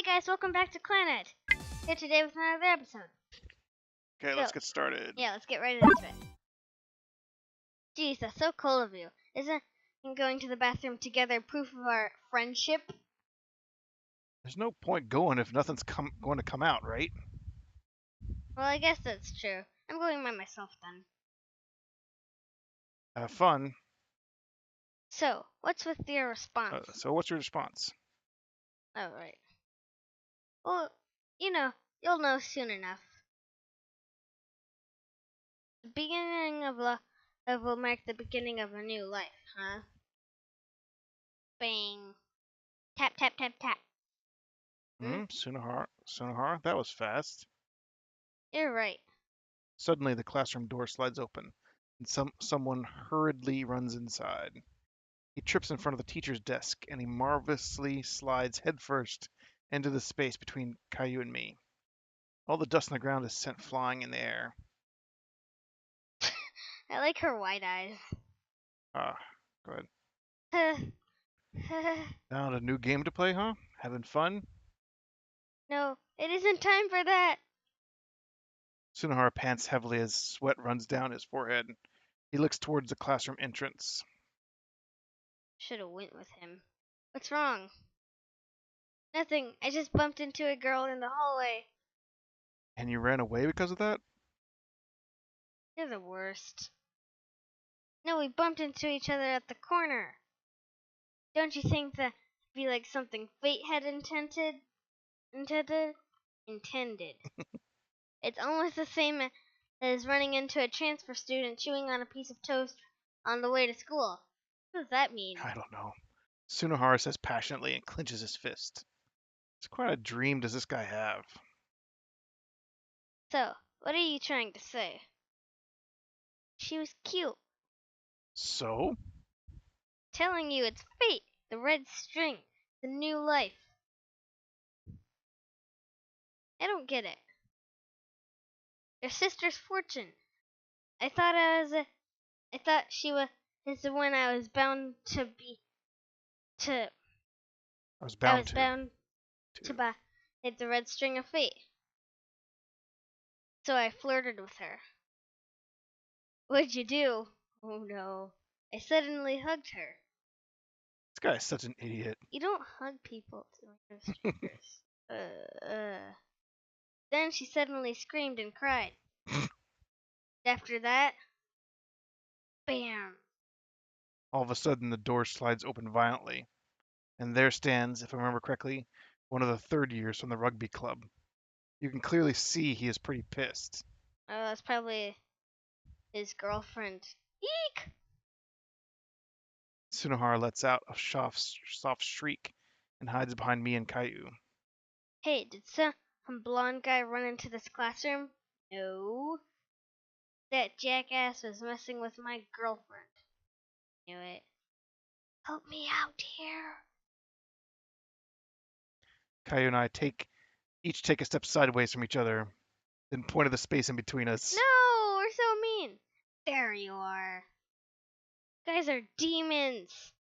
Hey guys, welcome back to Clannad. Here today with another episode. Okay, let's get started. Yeah, let's get right into it. Geez, that's so cool of you. Isn't going to the bathroom together proof of our friendship? There's no point going if nothing's going to come out, right? Well, I guess that's true. I'm going by myself then. Have fun. So, what's with your response? So what's your response? Oh, right. Well, you'll know soon enough. The beginning of love will mark the beginning of a new life, huh? Bang. Tap, tap, tap, tap. Sunahara, that was fast. You're right. Suddenly, the classroom door slides open, and someone hurriedly runs inside. He trips in front of the teacher's desk, and he marvelously slides headfirst into the space between Caillou and me. All the dust on the ground is sent flying in the air. I like her wide eyes. Go ahead. Found a new game to play, huh? Having fun? No, it isn't time for that. Sunahara pants heavily as sweat runs down his forehead. He looks towards the classroom entrance. Should have went with him. What's wrong? Nothing. I just bumped into a girl in the hallway. And you ran away because of that? You're the worst. No, we bumped into each other at the corner. Don't you think that'd be like something fate had intended? It's almost the same as running into a transfer student chewing on a piece of toast on the way to school. What does that mean? I don't know. Sunahara says passionately and clenches his fist. It's quite a dream does this guy have. So, what are you trying to say? She was cute. So? Telling you it's fate, the red string, the new life. I don't get it. Your sister's fortune. I thought she was the one I was bound to be to I was I bound was bound to buy it the red string of fate. So I flirted with her. What'd you do? Oh no. I suddenly hugged her. This guy is such an idiot. You don't hug people to strangers. Then she suddenly screamed and cried. After that, bam. All of a sudden, the door slides open violently, and there stands, if I remember correctly, one of the third years from the rugby club. You can clearly see he is pretty pissed. Oh, that's probably his girlfriend. Eek! Sunahara lets out a soft shriek and hides behind me and Caillou. Hey, did some blonde guy run into this classroom? No. That jackass was messing with my girlfriend. Knew it. Help me out here. Caillou and I each take a step sideways from each other, then point at the space in between us. No, we're so mean. There you are. Guys are demons.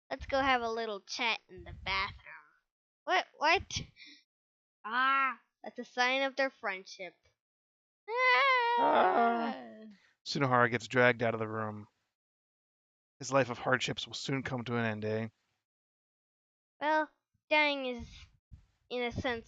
Let's go have a little chat in the bathroom. What? Ah, that's a sign of their friendship. Ah. Sunahara gets dragged out of the room. His life of hardships will soon come to an end, eh? Well, dying is, in a sense,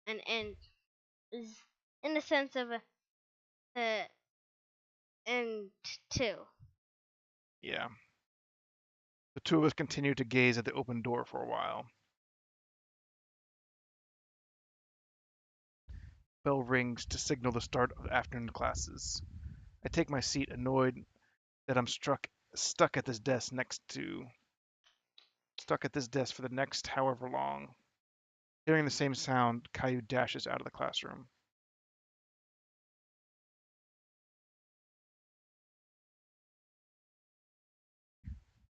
an end. Is in the sense of a end too. Yeah. The two of us continue to gaze at the open door for a while. Bell rings to signal the start of afternoon classes. I take my seat, annoyed that I'm stuck at this desk for the next however long. Hearing the same sound, Caillou dashes out of the classroom.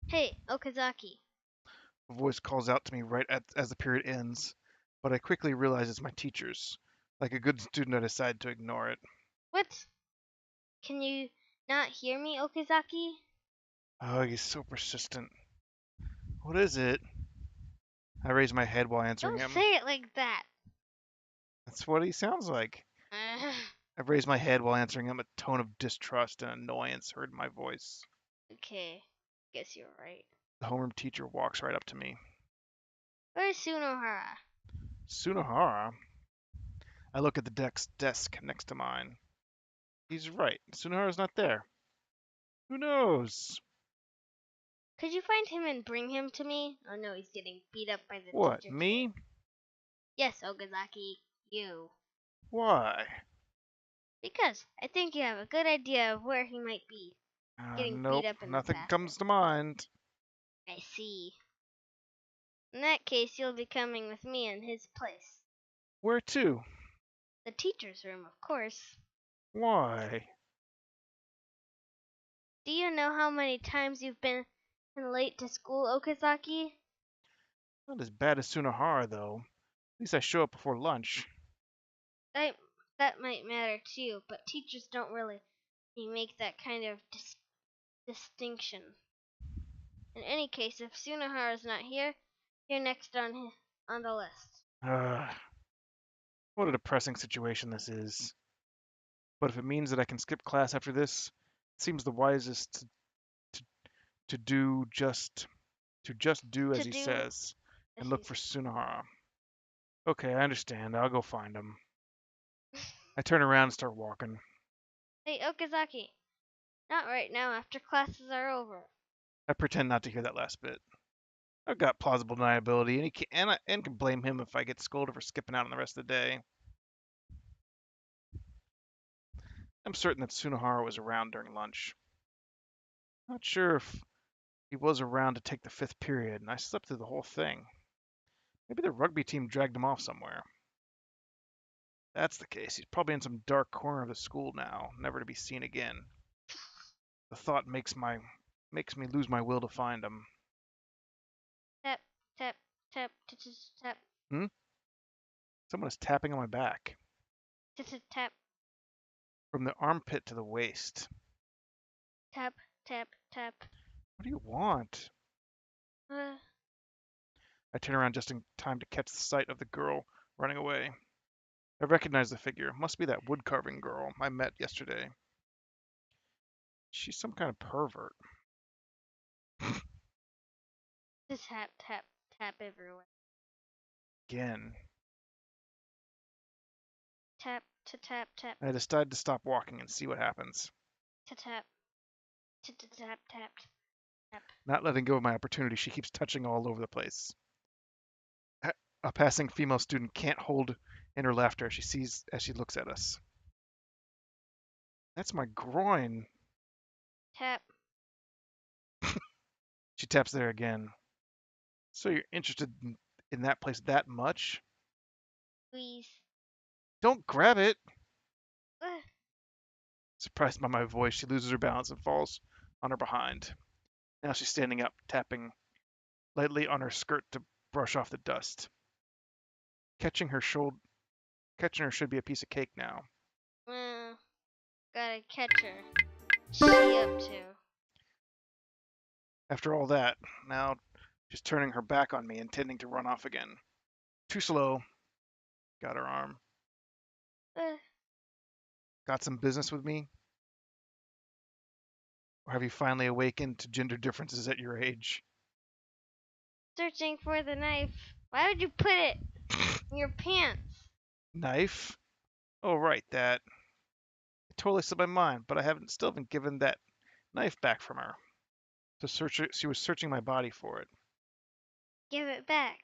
Hey, Okazaki. A voice calls out to me as the period ends, but I quickly realize it's my teacher's. Like a good student, I decide to ignore it. What? Can you not hear me, Okazaki? Oh, he's so persistent. What is it? I raise my head while answering Don't him. say it like that. That's what he sounds like. I raise my head while answering him. A tone of distrust and annoyance heard in my voice. Okay, guess you're right. The homeroom teacher walks right up to me. Where's Sunohara? Sunohara? I look at the desk next to mine. He's right. Sunohara's not there. Who knows? Could you find him and bring him to me? Oh no, he's getting beat up by the What, teacher too. me? Yes, Okazaki, you. Why? Because I think you have a good idea of where he might be. Getting beat Nope, up in the nothing bathroom. comes to mind. I see. In that case, you'll be coming with me in his place. Where to? The teacher's room, of course. Why? Do you know how many times you've been late to school, Okazaki? Not as bad as Sunohara, though. At least I show up before lunch. That, that might matter too, but teachers don't really make that kind of distinction. In any case, if Sunohara's not here, you're next on the list. Ugh, what a depressing situation this is. But if it means that I can skip class after this, it seems the wisest to, to do just do To as he do says as and he look for Sunohara. Okay, I understand. I'll go find him. I turn around and start walking. Hey, Okazaki, not right now after classes are over. I pretend not to hear that last bit. I've got plausible deniability, and can blame him if I get scolded for skipping out on the rest of the day. I'm certain that Sunohara was around during lunch. Not sure if he was around to take the fifth period, and I slept through the whole thing. Maybe the rugby team dragged him off somewhere. That's the case. He's probably in some dark corner of the school now, never to be seen again. The thought makes me lose my will to find him. Tap, tap, tap, tap, tap, Hmm? Someone is tapping on my back. tap, tap, tap, From the armpit to the waist. tap, tap, tap. What do you want? Uh, I turn around just in time to catch the sight of the girl running away. I recognize the figure. Must be that wood carving girl I met yesterday. She's some kind of pervert. tap, tap, tap everywhere. Again. Tap, to tap, tap, I decide to stop walking and see what happens. to tap, to tap, tap, tap. Not letting go of my opportunity, she keeps touching all over the place. A passing female student can't hold in her laughter as she looks at us. That's my groin. Tap, She taps there again. So you're interested in that place that much? squeeze. Don't grab it. Uh, Surprised by my voice, she loses her balance and falls on her behind. Now she's standing up, tapping lightly on her skirt to brush off the dust. Catching her should be a piece of cake now. gotta catch her. She up to. After all that, now she's turning her back on me, intending to run off again. Too slow. Got her arm. Uh, Got some business with me? Or have you finally awakened to gender differences at your age? searching for the knife. Why would you put it in your pants? Knife? Oh, right, that. It totally slipped my mind, but I still haven't given that knife back from her. She was searching my body for it. Give it back.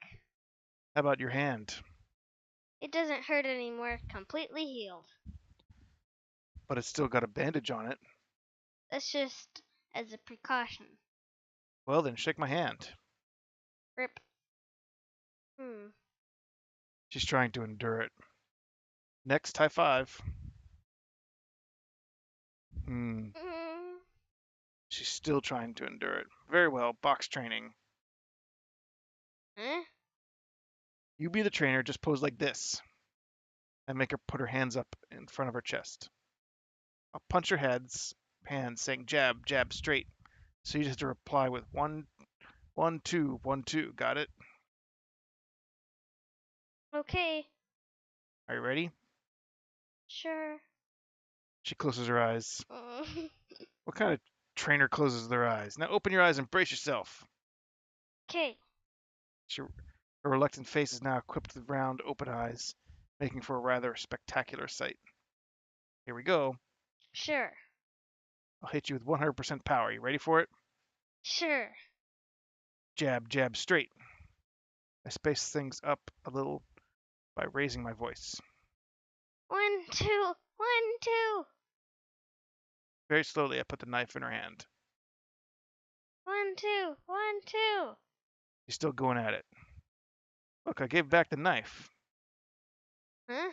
How about your hand? It doesn't hurt anymore. Completely healed. But it's still got a bandage on it. That's just as a precaution. Well, then shake my hand. Rip. Hmm. She's trying to endure it. Next, high five. Hmm. Mm. She's still trying to endure it. Very well, box training. Huh? You be the trainer, just pose like this. I make her put her hands up in front of her chest. I'll punch her hands, saying jab, jab, straight. So you just have to reply with one, 1, 2, 1, 2. Got it? Okay. Are you ready? Sure. She closes her eyes. Mm. What kind of trainer closes their eyes? Now open your eyes and brace yourself. Okay. Her reluctant face is now equipped with round, open eyes, making for a rather spectacular sight. Here we go. Sure. I'll hit you with 100% power. You ready for it? Sure. Jab, jab, straight. I space things up a little by raising my voice. 1, 2, 1, 2. Very slowly, I put the knife in her hand. 1, 2, 1, 2. She's still going at it. Look, I gave back the knife. Huh?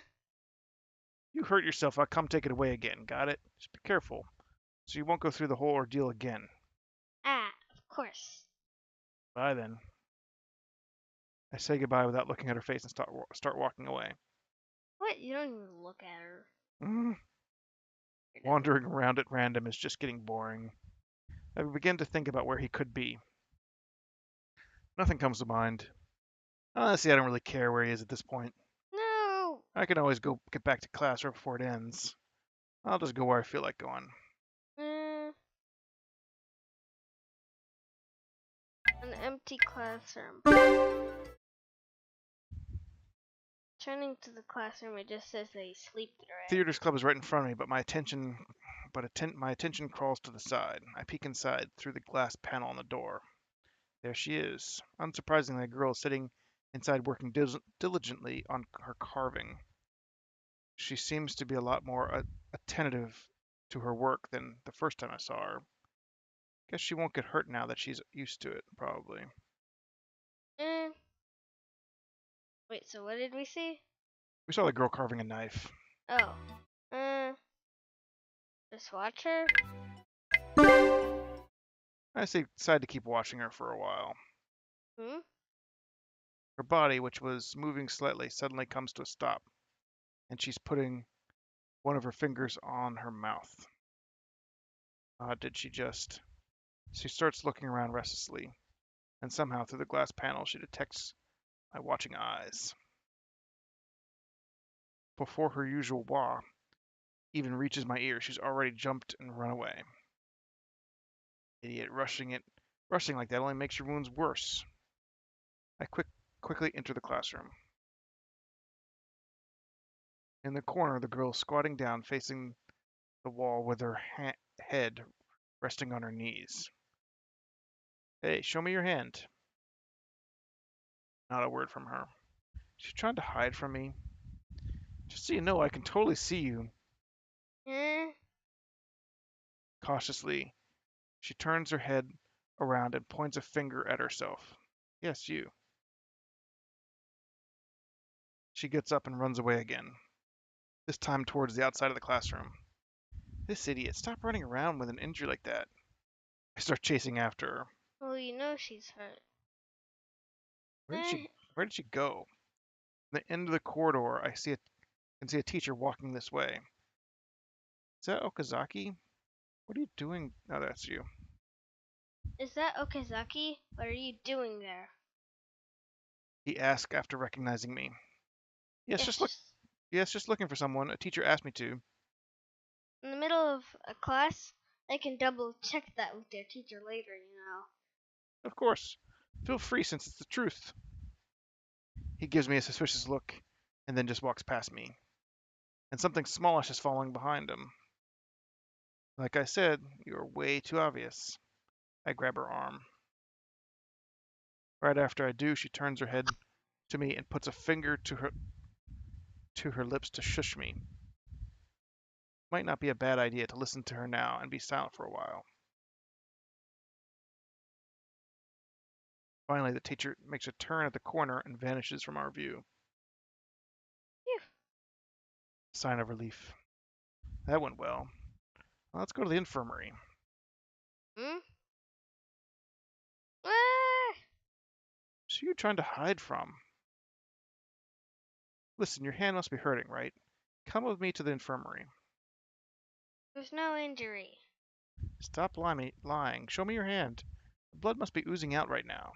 You hurt yourself, I'll come take it away again. Got it? Just be careful, so you won't go through the whole ordeal again. Ah, of course. Bye then. I say goodbye without looking at her face and start walking away. What? You don't even look at her. Mm, Wandering around at random is just getting boring. I begin to think about where he could be. Nothing comes to mind. Honestly, I don't really care where he is at this point. No. I can always go get back to class right before it ends. I'll just go where I feel like going. Mm, an empty classroom. Turning to the classroom, it just says a sleep thread. Theater's club is right in front of me, but my attention crawls to the side. I peek inside through the glass panel on the door. There she is. Unsurprisingly, a girl is sitting inside working diligently on her carving. She seems to be a lot more attentive to her work than the first time I saw her. Guess she won't get hurt now that she's used to it, probably. Eh. Wait, so what did we see? We saw the girl carving a knife. Oh. Just watch her? I decide to keep watching her for a while. Hmm? Her body, which was moving slightly, suddenly comes to a stop, and she's putting one of her fingers on her mouth. Did she just? She starts looking around restlessly, and somehow through the glass panel she detects my watching eyes. Before her usual wah even reaches my ear, she's already jumped and run away. Idiot, rushing like that only makes your wounds worse. I quickly enter the classroom. In the corner, the girl is squatting down, facing the wall with her head resting on her knees. Hey, show me your hand. Not a word from her. She's trying to hide from me. Just so you know, I can totally see you. Eh? Cautiously, she turns her head around and points a finger at herself. Yes, you. She gets up and runs away again, this time towards the outside of the classroom. This idiot, stop running around with an injury like that. I start chasing after her. Well, you know she's hurt. Where did she Eh? where did she go? At the end of the corridor, can see a teacher walking this way. Is that Okazaki? What are you doing? Oh, that's you. Is that Okazaki? What are you doing there? He asked after recognizing me. Yes, It's just look. just Yes, just looking for someone. A teacher asked me to. in the middle of a class. They can double check that with their teacher later, you know. Of course. Feel free since it's the truth. He gives me a suspicious look and then just walks past me. And something smallish is following behind him. Like I said, you're way too obvious. I grab her arm. Right after I do, she turns her head to me and puts a finger to her lips to shush me. Might not be a bad idea to listen to her now and be silent for a while. Finally, the teacher makes a turn at the corner and vanishes from our view. Phew. Sign of relief. That went well. Let's go to the infirmary. Hmm? Ah! So you're trying to hide from? Listen, your hand must be hurting, right? Come with me to the infirmary. There's no injury. Stop lying. Show me your hand. The blood must be oozing out right now.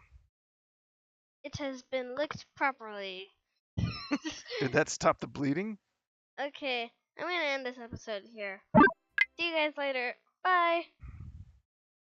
It has been licked properly. Did that stop the bleeding? Okay, I'm gonna end this episode here. See you guys later. Bye.